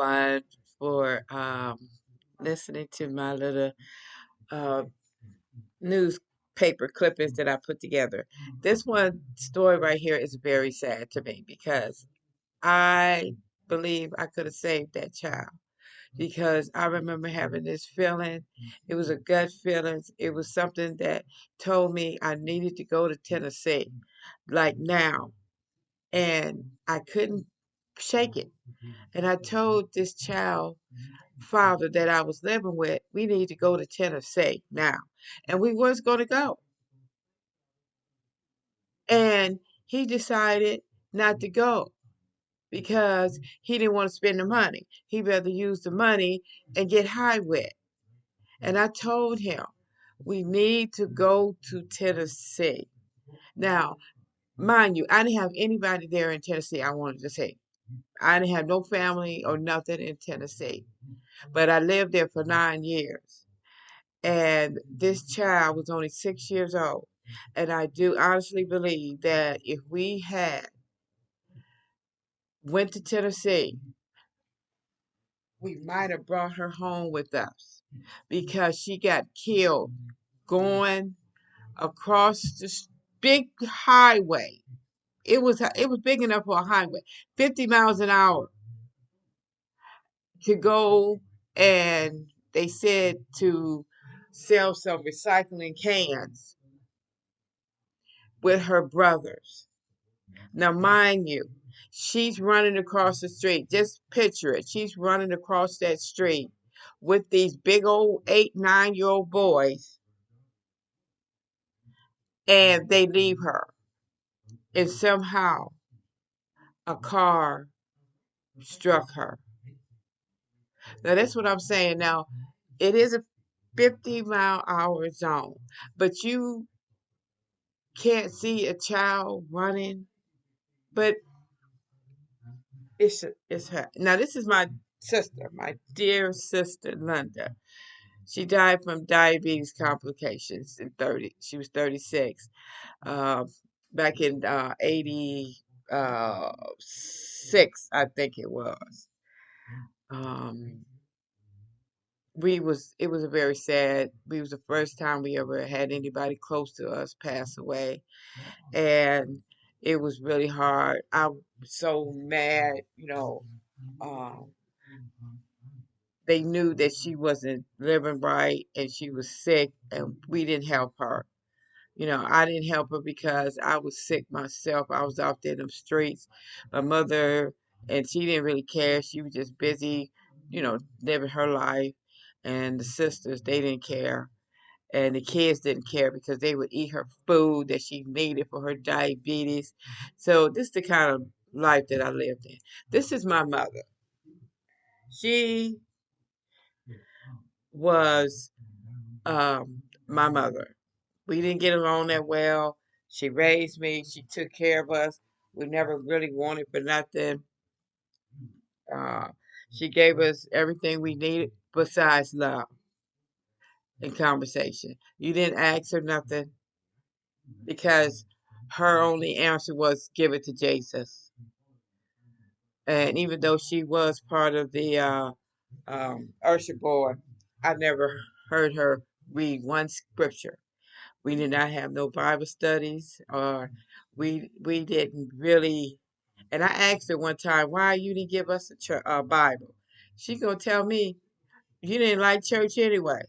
everyone for listening to my little uh, newspaper clippings that I put together. This one story right here is very sad to me because I believe I could have saved that child because I remember having this feeling. It was a gut feeling. It was something that told me I needed to go to Tennessee, like now. And I couldn't shake it. And I told this child father that I was living with, we need to go to Tennessee now. And we was going to go. And he decided not to go because he didn't want to spend the money. He'd rather use the money and get high with. And I told him, we need to go to Tennessee. Now, mind you, I didn't have anybody there in Tennessee I wanted to see. I didn't have no family or nothing in Tennessee. But I lived there for 9 years. And this child was only 6 years old. And I do honestly believe that if we had went to Tennessee, we might have brought her home with us because she got killed going across this big highway. It was big enough for a highway, 50 miles an hour to go, and they said to sell some recycling cans with her brothers. Now, mind you, she's running across the street. Just picture it. She's running across that street with these big old 8, 9 year old boys, and they leave her. And somehow a car struck her. Now, that's what I'm saying. Now, it is a 50-mile-an-hour zone, but you can't see a child running. But it's her. Now, this is my sister, my dear sister, Linda. She died from diabetes complications in 30. She was 36. Uh, back in 86, I think it was. Um, it was a very sad. We was the first time we ever had anybody close to us pass away, and it was really hard. I was so mad. Um, they knew that she wasn't living right and she was sick, and we didn't help her. I didn't help her because I was sick myself. I was out there in them streets. My mother, and she didn't really care. She was just busy, living her life. And the sisters, they didn't care. And the kids didn't care because they would eat her food that she needed for her diabetes. So this is the kind of life that I lived in. This is my mother. She was my mother. We didn't get along that well. She raised me. She took care of us. We never really wanted for nothing. Uh, she gave us everything we needed besides love and conversation. You didn't ask her nothing because her only answer was give it to Jesus. And even though she was part of the usher board, I never heard her read one scripture. We did not have no Bible studies, or we didn't really. And I asked her one time, why you didn't give us a Bible? She gonna tell me you didn't like church anyway.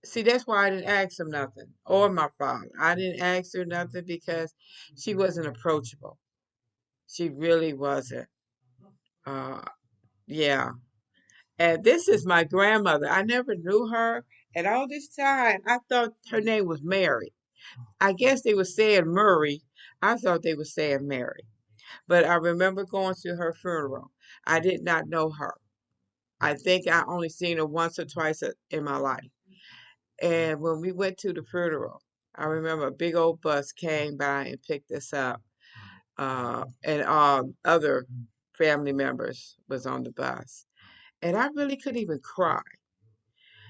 See, that's why I didn't ask him nothing, or my father. I didn't ask her nothing because she wasn't approachable. She really wasn't. Uh, yeah. And this is my grandmother. I never knew her. And all this time, I thought her name was Mary. I guess they were saying Murray. I thought they were saying Mary. But I remember going to her funeral. I did not know her. I think I only seen her once or twice in my life. And when we went to the funeral, I remember a big old bus came by and picked us up. And other family members was on the bus. And I really couldn't even cry.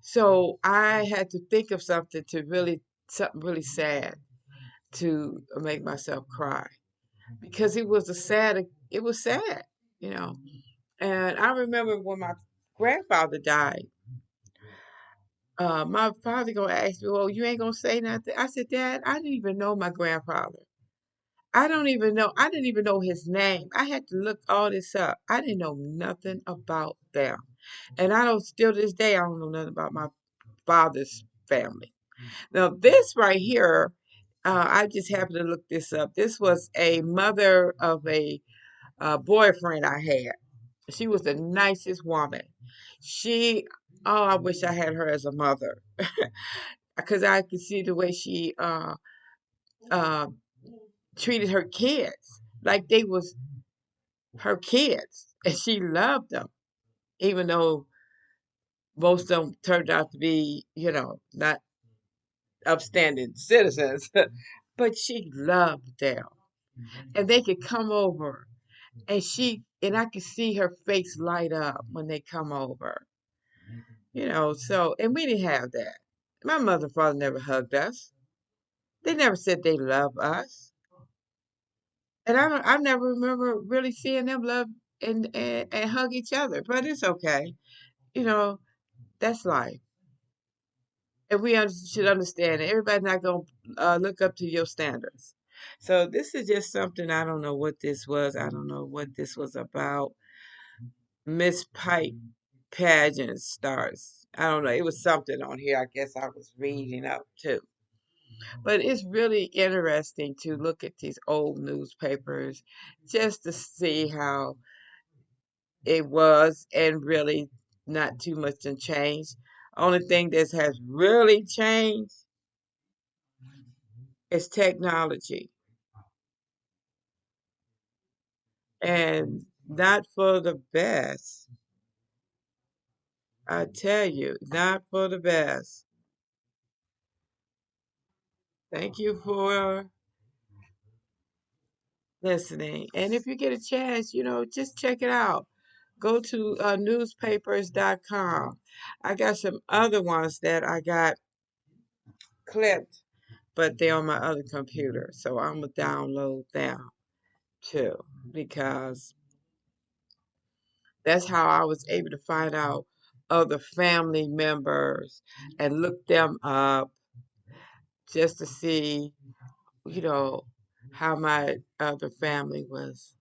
So I had to think of something really sad to make myself cry because it was sad, you know. And I remember when my grandfather died, my father gonna ask me, "Well, you ain't gonna say nothing." I said, "Dad, I didn't even know my grandfather. I don't even know. I didn't even know his name. I had to look all this up. I didn't know nothing about them, and I don't still to this day. I don't know nothing about my father's family. Now, this right here, I just happened to look this up. This was a mother of a boyfriend I had. She was the nicest woman. She, oh, I wish I had her as a mother because I could see the way she uh, treated her kids like they was her kids, and she loved them, even though most of them turned out to be, not upstanding citizens. But she loved them, and they could come over, and I could see her face light up when they come over. So, and we didn't have that. My mother and father never hugged us. They never said they love us. And I never remember really seeing them love and hug each other. But it's okay. You know, that's life. And should understand that everybody's not going to look up to your standards. So this is just something, I don't know what this was. I don't know what this was about. Miss Pike pageant starts. I don't know. It was something on here. I guess I was reading up too. But it's really interesting to look at these old newspapers just to see how it was, and really not too much to change. Only thing that has really changed is technology, and not for the best. I tell you, not for the best. Thank you for listening. And if you get a chance, just check it out. Go to newspapers.com. I got some other ones that I got clipped, but they're on my other computer. So I'm going to download them too, because that's how I was able to find out other family members and look them up just to see, you know, how my other family was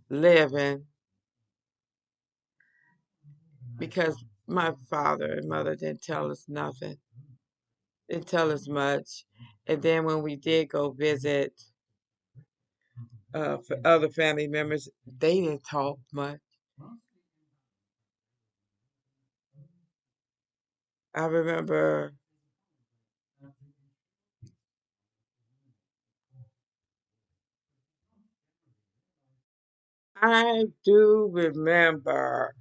living, because my father and mother didn't tell us nothing, didn't tell us much. And then when we did go visit for other family members, they didn't talk much. I remember I do remember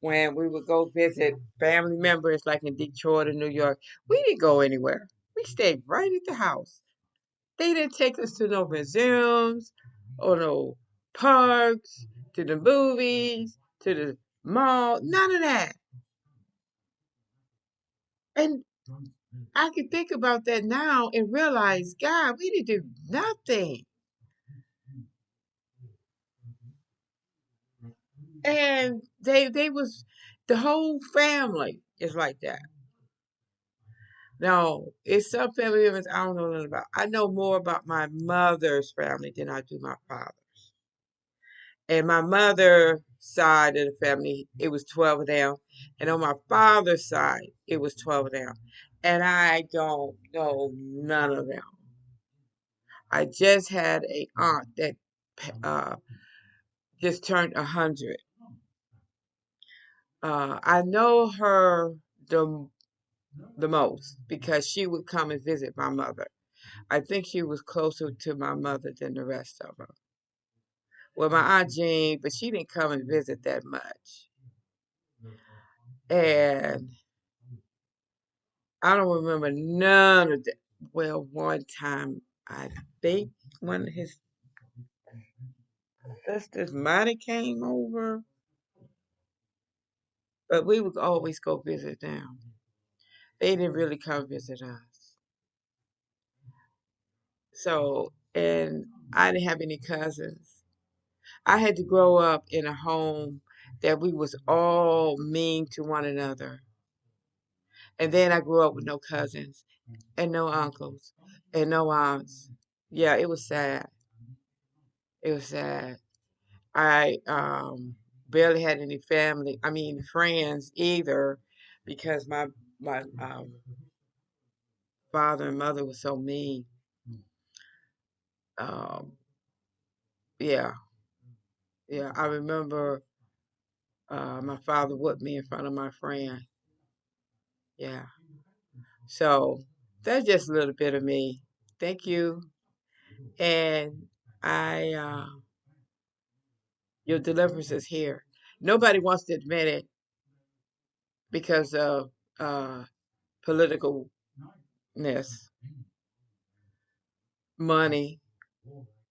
when we would go visit family members like in Detroit or New York. We didn't go anywhere. We stayed right at the house. They didn't take us to no museums or no parks, to the movies, to the mall, none of that. And I can think about that now and realize, God, we didn't do nothing. And they was the whole family is like that. No, it's some family members I don't know nothing about. I know more about my mother's family than I do my father. And my mother's side of the family, it was 12 of them. And on my father's side, it was 12 of them. And I don't know none of them. I just had a aunt that uh, just turned 100. I know her the the most because she would come and visit my mother. I think she was closer to my mother than the rest of them. Well, my Aunt Jean, but she didn't come and visit that much. And I don't remember none of that. Well, one time, I think one of his sisters might have came over, but we would always go visit them. They didn't really come visit us. So, and I didn't have any cousins. I had to grow up in a home that we was all mean to one another. And then I grew up with no cousins and no uncles and no aunts. Yeah, it was sad. It was sad. I barely had any family. I mean, friends either, because my father and mother was so mean. Um, yeah, yeah. I remember my father whipped me in front of my friend. Yeah. So that's just a little bit of me. Thank you. And I, your deliverance is here. Nobody wants to admit it because of politicalness, money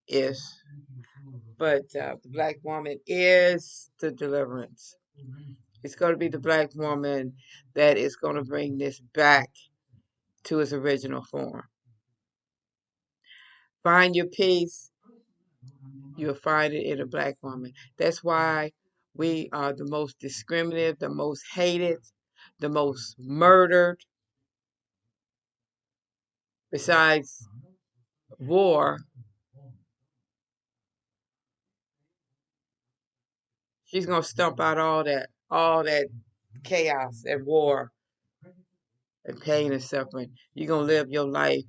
is, but the black woman is the deliverance. It's going to be the black woman that is going to bring this back to its original form. Find your peace, you'll find it in a black woman. That's why we are the most discriminative, the most hated, the most murdered. Besides war, she's gonna stump out all that chaos and war and pain and suffering. You're gonna live your life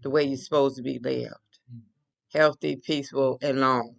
the way you're supposed to be lived. Healthy, peaceful, and long.